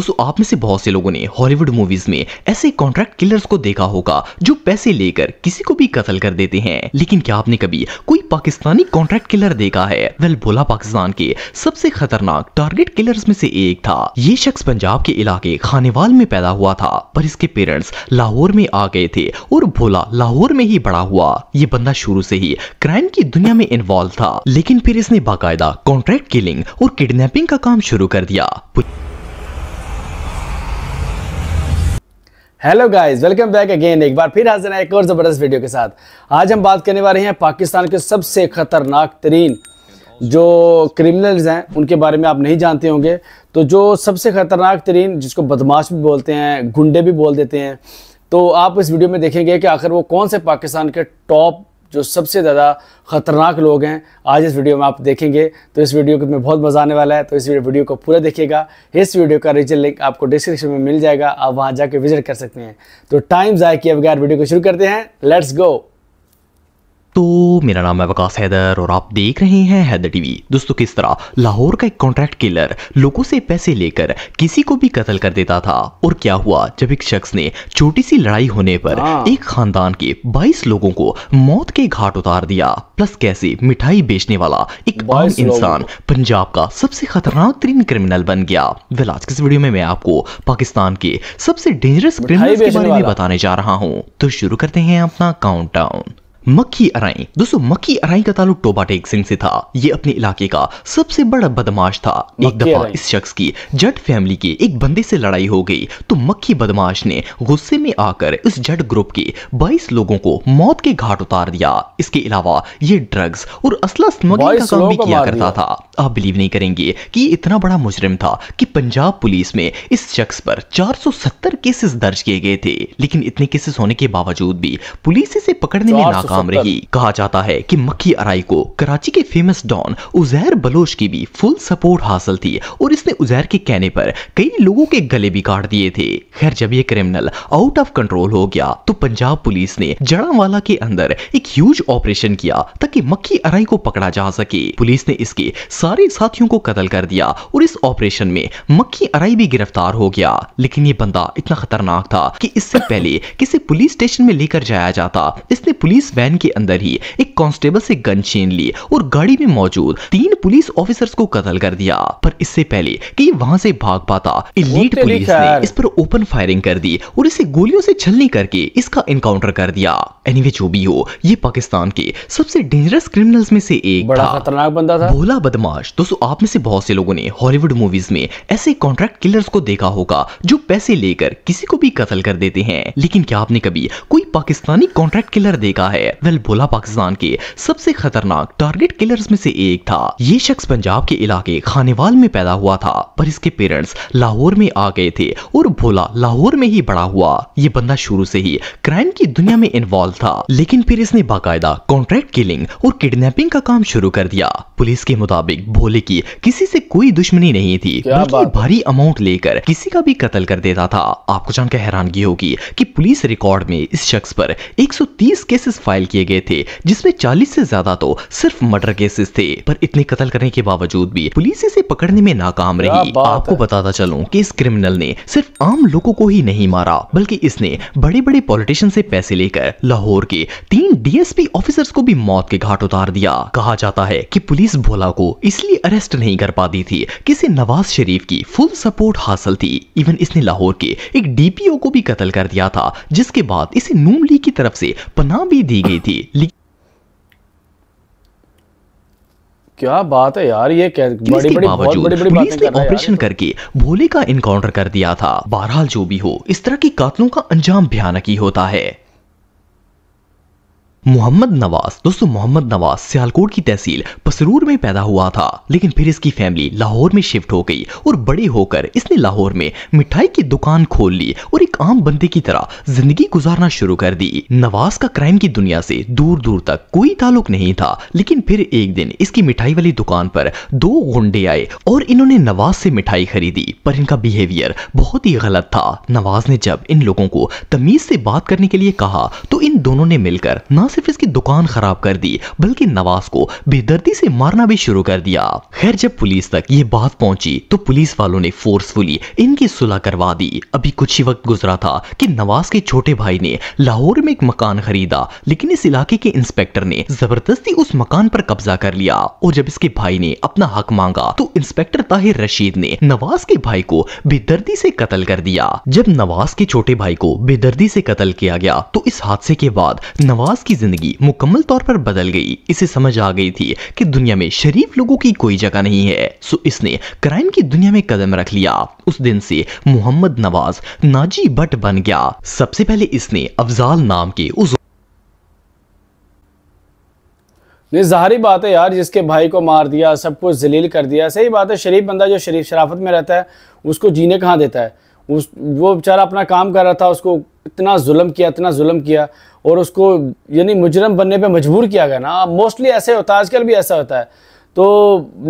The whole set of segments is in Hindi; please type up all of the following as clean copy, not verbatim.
दोस्तों आप में से बहुत से लोगों ने हॉलीवुड मूवीज में ऐसे कॉन्ट्रैक्ट किलर्स को देखा होगा जो पैसे लेकर किसी को भी कत्ल कर देते हैं। लेकिन क्या आपने कभी कोई पाकिस्तानी कॉन्ट्रैक्ट किलर देखा है? वेल, भोला पाकिस्तान के सबसे खतरनाक टारगेट किलर्स में से एक था। ये शख्स पंजाब के इलाके खानेवाल में पैदा हुआ था, पर इसके पेरेंट्स लाहौर में आ गए थे और भोला लाहौर में ही बड़ा हुआ। ये बंदा शुरू से ही क्राइम की दुनिया में इन्वॉल्व था, लेकिन फिर इसने बाकायदा कॉन्ट्रैक्ट किलिंग और किडनैपिंग का काम शुरू कर दिया। Hello guys, welcome back again. एक बार फिर हाजिर है एक और ज़बरदस्त वीडियो के साथ। आज हम बात करने वाले हैं पाकिस्तान के सबसे ख़तरनाक तरीन जो क्रिमिनल्स हैं, उनके बारे में आप नहीं जानते होंगे। तो जो सबसे ख़तरनाक तरीन, जिसको बदमाश भी बोलते हैं, गुंडे भी बोल देते हैं, तो आप इस वीडियो में देखेंगे कि आखिर वो कौन से पाकिस्तान के टॉप जो सबसे ज़्यादा ख़तरनाक लोग हैं, आज इस वीडियो में आप देखेंगे। तो इस वीडियो में बहुत मज़ा आने वाला है, तो इस वीडियो को पूरा देखिएगा। इस वीडियो का रीजन लिंक आपको डिस्क्रिप्शन में मिल जाएगा, आप वहाँ जाके विजिट कर सकते हैं। तो टाइम ज़ाया किए बगैर वीडियो को शुरू करते हैं। Let's go. तो मेरा नाम है वकास हैदर और आप देख रहे हैं हैदर टीवी। दोस्तों, किस तरह लाहौर का एक कॉन्ट्रैक्ट किलर लोगों से पैसे लेकर किसी को भी कत्ल कर देता था, और क्या हुआ जब एक शख्स ने छोटी सी लड़ाई होने पर एक खानदान के 22 लोगों को मौत के घाट उतार दिया। प्लस कैसे मिठाई बेचने वाला एक आम इंसान पंजाब का सबसे खतरनाक तरीन क्रिमिनल बन गया। वेल, आज के इस वीडियो में मैं आपको पाकिस्तान के सबसे डेंजरस क्रिमिनल्स के बारे में बताने जा रहा हूँ। तो शुरू करते हैं अपना काउंटडाउन। मक्खी अराई। दोस्तों, मक्खी अराई का ताल्लुक टोबा टेक सिंह से था। ये अपने इलाके का सबसे बड़ा बदमाश था। एक दफा इस शख्स की जट फैमिली के एक बंदे से लड़ाई हो गई, तो मक्खी बदमाश ने गुस्से में आकर इस जट ग्रुप के 22 लोगों को मौत के घाट उतार दिया। इसके अलावा ये ड्रग्स और असला स्मगलिंग का काम भी किया करता था। आप बिलीव नहीं करेंगे कि ये इतना बड़ा मुजरिम था कि पंजाब पुलिस में इस शख्स पर 470 केसेस दर्ज किए गए थे। लेकिन इतने केसेस होने के बावजूद भी पुलिस इसे पकड़ने में नाकाम रही। कहा जाता है कि मक्खी अराई को कराची के फेमस डॉन उजैर बलोच की भी फुल सपोर्ट हासिल थी, और इसने उजैर के कहने पर कई लोगों के गले भी काट दिए थे। खैर, जब ये क्रिमिनल आउट ऑफ कंट्रोल हो गया तो पंजाब पुलिस ने जड़ावाला के अंदर एक ह्यूज ऑपरेशन किया ताकि मक्खी अराई को पकड़ा जा सके। पुलिस ने इसके सारे साथियों को कत्ल कर दिया, और इस ऑपरेशन में मक्खी अराई भी गिरफ्तार हो गया। लेकिन ये बंदा इतना खतरनाक था कि इससे पहले किसी पुलिस स्टेशन में लेकर जाया जाता, इसने पुलिस वैन के अंदर ही एक कांस्टेबल से गन छीन ली और गाड़ी में मौजूद 3 पुलिस ऑफिसर्स को कत्ल कर दिया। पर इससे पहले कि ये वहां से भाग पाता, एलीट पुलिस ने इस पर ओपन फायरिंग कर दी और इसे गोलियों से छलनी करके इसका एनकाउंटर कर दिया। एनीवे, जो भी हो, ये पाकिस्तान के सबसे डेंजरस क्रिमिनल्स में से एक बड़ा खतरनाक बंदा था, भोला बदमाश। दोस्तों, आप में से बहुत से लोगों ने हॉलीवुड मूवीज में ऐसे कॉन्ट्रैक्ट किलर्स को देखा होगा जो पैसे लेकर किसी को भी कत्ल कर देते हैं। लेकिन क्या आपने कभी कोई पाकिस्तानी कॉन्ट्रैक्ट किलर देखा है? वेल, भोला पाकिस्तान के सबसे खतरनाक टारगेट किलर्स में से एक था। ये शख्स पंजाब के इलाके खानेवाल में पैदा हुआ था, पर इसके पेरेंट्स लाहौर में आ गए थे और भोला लाहौर में ही बड़ा हुआ। ये बंदा शुरू से ही क्राइम की दुनिया में इन्वॉल्व था, लेकिन फिर इसने बाकायदा कॉन्ट्रैक्ट किलिंग और किडनैपिंग का काम शुरू कर दिया। पुलिस के मुताबिक भोले की किसी से कोई दुश्मनी नहीं थी, बल्कि भारी अमाउंट लेकर किसी का भी कत्ल कर देता था। आपको जानकर हैरानगी होगी कि पुलिस रिकॉर्ड में इस शख्स पर 130 केसेस फाइल किए गए थे, जिसमें 40 से ज्यादा तो सिर्फ मर्डर केसेस थे। पर इतने कत्ल करने के बावजूद भी पुलिस इसे पकड़ने में नाकाम रही। आपको बताता चलूं कि इस क्रिमिनल ने सिर्फ आम लोगों को ही नहीं मारा, बल्कि इसने बड़े बड़े पॉलिटिशियन से पैसे लेकर लाहौर के 3 डीएसपी ऑफिसर्स को भी मौत के घाट उतार दिया। कहा जाता है कि पुलिस भोला को इसलिए अरेस्ट नहीं कर पाती थी कि इसे नवाज शरीफ की फुल सपोर्ट हासिल थी। इवन इसने लाहौर के एक डीपीओ को भी कत्ल कर दिया था, जिसके बाद इसे नून लीग की तरफ से पनाह भी दी गई थी। क्या बात है यार, ये पुलिस ने ऑपरेशन करके भोले का इनकाउंटर कर दिया था। बहरहाल, जो भी हो, इस तरह के कातलों का अंजाम भयानक ही होता है। मोहम्मद नवाज। दोस्तों, मोहम्मद नवाज सियालकोट की तहसील पसरूर में पैदा हुआ था, लेकिन फिर इसकी फैमिली लाहौर में शिफ्ट हो गई और बड़े होकर इसने लाहौर में मिठाई की दुकान खोल ली और एक आम बंदे की तरह जिंदगी गुजारना शुरू कर दी। नवाज का क्राइम की दुनिया से दूर दूर तक कोई ताल्लुक नहीं था, लेकिन फिर एक दिन इसकी मिठाई वाली दुकान पर 2 गुंडे आए और इन्होंने नवाज से मिठाई खरीदी, पर इनका बिहेवियर बहुत ही गलत था। नवाज ने जब इन लोगों को तमीज से बात करने के लिए कहा तो इन दोनों ने मिलकर ना सिर्फ इसकी दुकान खराब कर दी, बल्कि नवाज को बेदर्दी से मारना भी शुरू कर दिया। खैर, जब पुलिस तक ये बात पहुंची तो पुलिस वालों ने फोर्सफुली इनकी सुलह करवा दी। अभी कुछ ही वक्त गुजरा था कि नवाज के छोटे भाई ने लाहौर में एक मकान खरीदा, लेकिन इस इलाके के इंस्पेक्टर ने जबरदस्ती उस मकान पर कब्जा कर लिया और जब इसके भाई ने अपना हक मांगा तो इंस्पेक्टर ताहिर रशीद ने नवाज के भाई को बेदर्दी से कत्ल कर दिया। जब नवाज के छोटे भाई को बेदर्दी से कत्ल किया गया तो इस हादसे के बाद नवाज की जिंदगी मुकम्मल तौर पर बदल गई। इसे समझ आ गई थी कि दुनिया में शरीफ लोगों की कोई जगह नहीं है, सो इसने क्राइम की दुनिया में कदम रख लिया। उस दिन से मोहम्मद नवाज नाजी भट्ट बन गया। सबसे पहले इसने अफजाल नाम के उस नहीं, जाहिर बात है यार, जिसके भाई को मार दिया, सब कुछ जलील कर दिया। सही बात है, शरीफ बंदा जो शरीफ शराफत में रहता है उसको जीने कहाँ देता है। वो बेचारा अपना काम कर रहा था, उसको इतना जुल्म किया और उसको यानी मुजरम बनने पे मजबूर किया गया ना। मोस्टली ऐसे होता है, आजकल भी ऐसा होता है। तो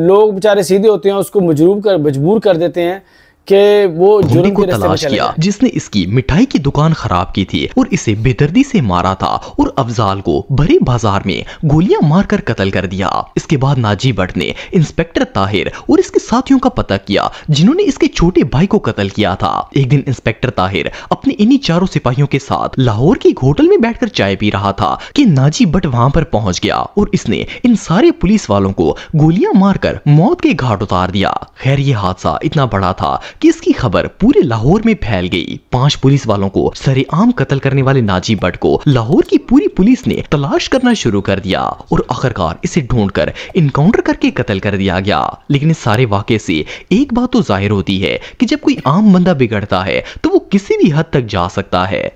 लोग बेचारे सीधे होते हैं, उसको मजबूर कर देते हैं कि वो गुंडे को तलाश किया जिसने इसकी मिठाई की दुकान खराब की थी और इसे बेदर्दी से मारा था और अफजाल को भरे बाजार में गोलियां मारकर कत्ल कर दिया। इसके बाद नाजी भट्ट ने इंस्पेक्टर ताहिर और इसके साथियों का पता किया जिन्होंने इसके छोटे भाई को कत्ल किया था। एक दिन इंस्पेक्टर ताहिर अपने इन्हीं 4 सिपाहियों के साथ लाहौर के एक होटल में बैठकर चाय पी रहा था कि नाजी भट्ट वहां पर पहुंच गया और इसने इन सारे पुलिस वालों को गोलियां मारकर मौत के घाट उतार दिया। खैर, ये हादसा इतना बड़ा था कि इसकी खबर पूरे लाहौर में फैल गई। 5 पुलिस वालों को सरेआम कत्ल करने वाले नाजी भट्ट को लाहौर की पूरी पुलिस ने तलाश करना शुरू कर दिया और आखिरकार इसे ढूंढकर इनकाउंटर करके कत्ल कर दिया गया। लेकिन इस सारे वाकये से एक बात तो जाहिर होती है कि जब कोई आम बंदा बिगड़ता है तो वो किसी भी हद तक जा सकता है।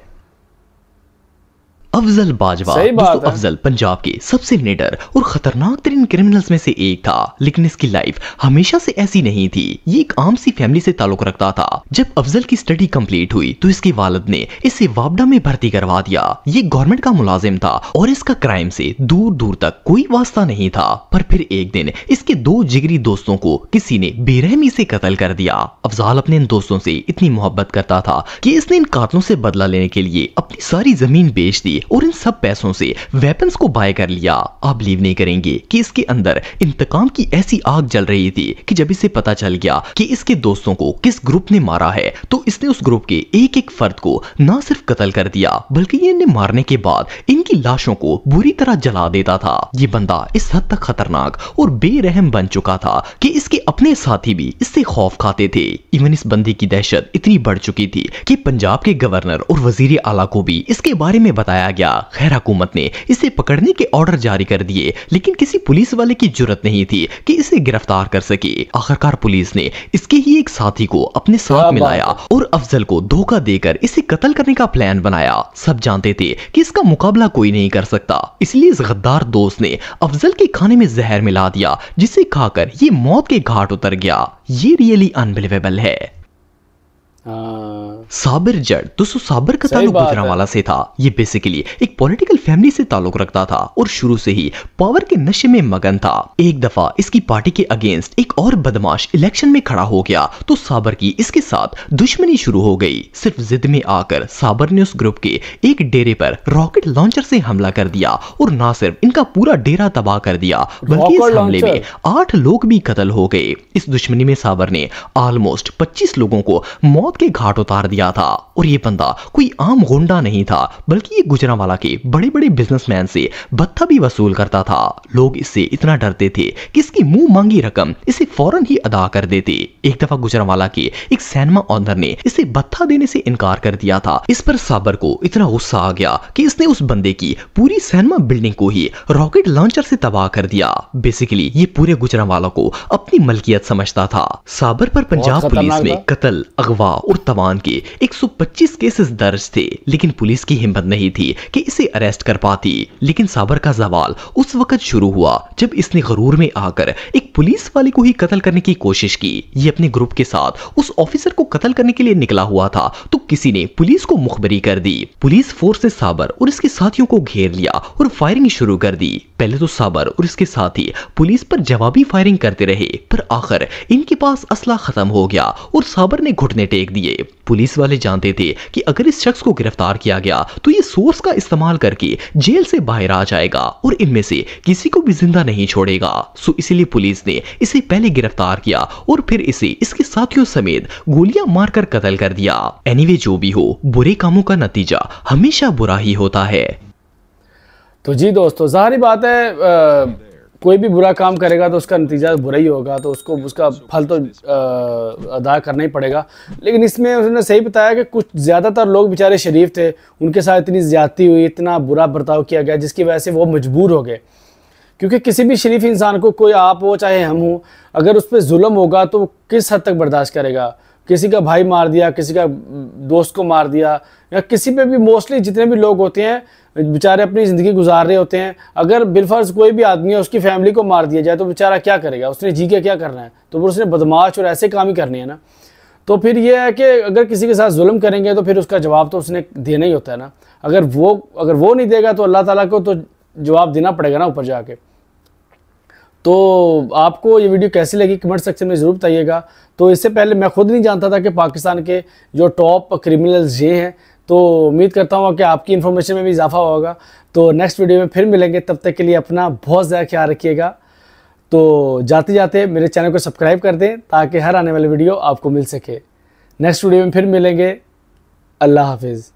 अफजल बाजवा। दोस्तों, अफजल पंजाब के सबसे निडर और खतरनाक तरीन क्रिमिनल्स में से एक था, लेकिन इसकी लाइफ हमेशा से ऐसी नहीं थी। ये एक आम सी फैमिली से ताल्लुक रखता था। जब अफजल की स्टडी कंप्लीट हुई तो इसके वालिद ने इसे वापडा में भर्ती करवा दिया। ये गवर्नमेंट का मुलाजिम था और इसका क्राइम से दूर दूर तक कोई वास्ता नहीं था। पर फिर एक दिन इसके 2 जिगरी दोस्तों को किसी ने बेरहमी से कत्ल कर दिया। अफजल अपने इन दोस्तों से इतनी मोहब्बत करता था कि इसने इन कातलों से बदला लेने के लिए अपनी सारी जमीन बेच दी और इन सब पैसों से वेपन्स को बाय कर लिया। आप बिलीव नहीं करेंगे कि इसके अंदर इंतकाम की ऐसी आग जल रही थी कि जब इसे पता चल गया कि इसके दोस्तों को किस ग्रुप ने मारा है तो इसने उस ग्रुप के एक एक फर्द को ना सिर्फ कत्ल कर दिया बल्कि इन्हें मारने के बाद इनकी लाशों को बुरी तरह जला देता था। ये बंदा इस हद तक खतरनाक और बेरहम बन चुका था कि इसके अपने साथी भी इससे खौफ खाते थे। इवन इस बंदे की दहशत इतनी बढ़ चुकी थी कि पंजाब के गवर्नर और वजीर आला को भी इसके बारे में बताया गया। खैर, हुकूमत ने इसे पकड़ने के ऑर्डर जारी कर दिए, लेकिन किसी पुलिस वाले की जुर्रत नहीं थी कि इसे गिरफ्तार कर सके। आखिरकार पुलिस ने इसके ही एक साथी को अपने साथ मिलाया और अफजल को धोखा देकर इसे कत्ल करने का प्लान बनाया। सब जानते थे कि इसका मुकाबला कोई नहीं कर सकता, इसलिए इस गद्दार दोस्त ने अफजल के खाने में जहर मिला दिया, जिसे खाकर ये मौत के घाट उतर गया। ये रियली अनबिलीवेबल है। साबिर जट। दोस्तों, साबिर का ताल्लुक गुजरांवाला से था। ये बेसिकली एक पॉलिटिकल फैमिली से ताल्लुक रखता था और शुरू से ही पावर के नशे में मगन था। एक दफा इसकी पार्टी के अगेंस्ट एक और बदमाश इलेक्शन में खड़ा हो गया तो साबिर की इसके साथ दुश्मनी शुरू हो गई। सिर्फ जिद में आकर साबिर ने उस ग्रुप के एक डेरे पर रॉकेट लॉन्चर से हमला कर दिया और ना सिर्फ इनका पूरा डेरा तबाह कर दिया बल्कि इस हमले में 8 लोग भी कत्ल हो गए। इस दुश्मनी में साबिर ने ऑलमोस्ट 25 लोगों को मौत के घाट उतार दिया था और ये बंदा कोई आम गुंडा नहीं था बल्कि ये गुजरांवाला के बड़े बड़े बिजनेसमैन से भत्ता भी वसूल करता था। लोग इससे इतना डरते थे कि इसकी मुंह मांगी रकम इसे फौरन ही अदा कर देते। एक दफा गुजरांवाला के एक सिनेमा ऑनर ने इसे भत्ता देने से इनकार कर दिया था। इस पर साबिर को इतना गुस्सा आ गया कि इसने उस बंदे की पूरी सिनेमा बिल्डिंग को ही रॉकेट लॉन्चर से तबाह कर दिया। बेसिकली ये पूरे गुजरांवाला को अपनी मलकियत समझता था। साबिर पर पंजाब पुलिस में कत्ल, अगवा और तवान के 125 केसेस दर्ज थे, लेकिन पुलिस की हिम्मत नहीं थी कि इसे अरेस्ट कर पाती। लेकिन साबर का सवाल उस वक्त शुरू हुआ जब इसने गरूर में आकर एक पुलिस वाले को ही कत्ल करने की कोशिश की। ये अपने ग्रुप के साथ उस ऑफिसर को कत्ल करने के लिए निकला हुआ था तो किसी ने पुलिस को मुखबरी कर दी। पुलिस फोर्स ने साबर और इसके साथियों को घेर लिया और फायरिंग शुरू कर दी। पहले तो साबर और इसके साथी पुलिस पर जवाबी फायरिंग करते रहे, पर आखिर इनके पास असला खत्म हो गया और साबर ने घुटने टेक दिए। पुलिस वाले जानते थे कि अगर इस शख्स को गिरफ्तार किया गया तो ये सोर्स का इस्तेमाल करके जेल से बाहर आ जाएगा और इनमें से किसी को भी जिंदा नहीं छोड़ेगा। सो इसीलिए पुलिस ने इसे पहले गिरफ्तार किया और फिर इसे इसके साथियों समेत गोलियां मारकर कत्ल कर दिया। एनीवे जो भी हो, बुरे कामों का नतीजा हमेशा बुरा ही होता है। तो जी दोस्तों, ज़ाहिर बात है कोई भी बुरा काम करेगा तो उसका नतीजा बुरा ही होगा, तो उसको उसका फल तो अदा करना ही पड़ेगा। लेकिन इसमें उसने सही बताया कि कुछ ज़्यादातर लोग बेचारे शरीफ थे, उनके साथ इतनी ज़्यादती हुई, इतना बुरा बर्ताव किया गया जिसकी वजह से वो मजबूर हो गए। क्योंकि किसी भी शरीफ इंसान को, कोई आप हो चाहे हम हो, अगर उस पर जुल्म होगा तो किस हद तक बर्दाश्त करेगा। किसी का भाई मार दिया, किसी का दोस्त को मार दिया, या किसी पे भी, मोस्टली जितने भी लोग होते हैं बेचारे अपनी ज़िंदगी गुजार रहे होते हैं, अगर बिलफर्ज कोई भी आदमी है उसकी फैमिली को मार दिया जाए तो बेचारा क्या करेगा, उसने जी के क्या करना है, तो फिर उसने बदमाश और ऐसे काम ही करने हैं ना। तो फिर ये है कि अगर किसी के साथ जुल्म करेंगे तो फिर उसका जवाब तो उसने देना ही होता है ना। अगर वो नहीं देगा तो अल्लाह ताला को तो जवाब देना पड़ेगा ना ऊपर जाके। तो आपको ये वीडियो कैसी लगी कमेंट सेक्शन में ज़रूर बताइएगा। तो इससे पहले मैं खुद नहीं जानता था कि पाकिस्तान के जो टॉप क्रिमिनल्स ये हैं, तो उम्मीद करता हूँ कि आपकी इन्फॉर्मेशन में भी इजाफा होगा। तो नेक्स्ट वीडियो में फिर मिलेंगे, तब तक के लिए अपना बहुत ज़्यादा ख्याल रखिएगा। तो जाते जाते मेरे चैनल को सब्सक्राइब कर दें ताकि हर आने वाली वीडियो आपको मिल सके। नेक्स्ट वीडियो में फिर मिलेंगे। अल्लाह हाफिज़।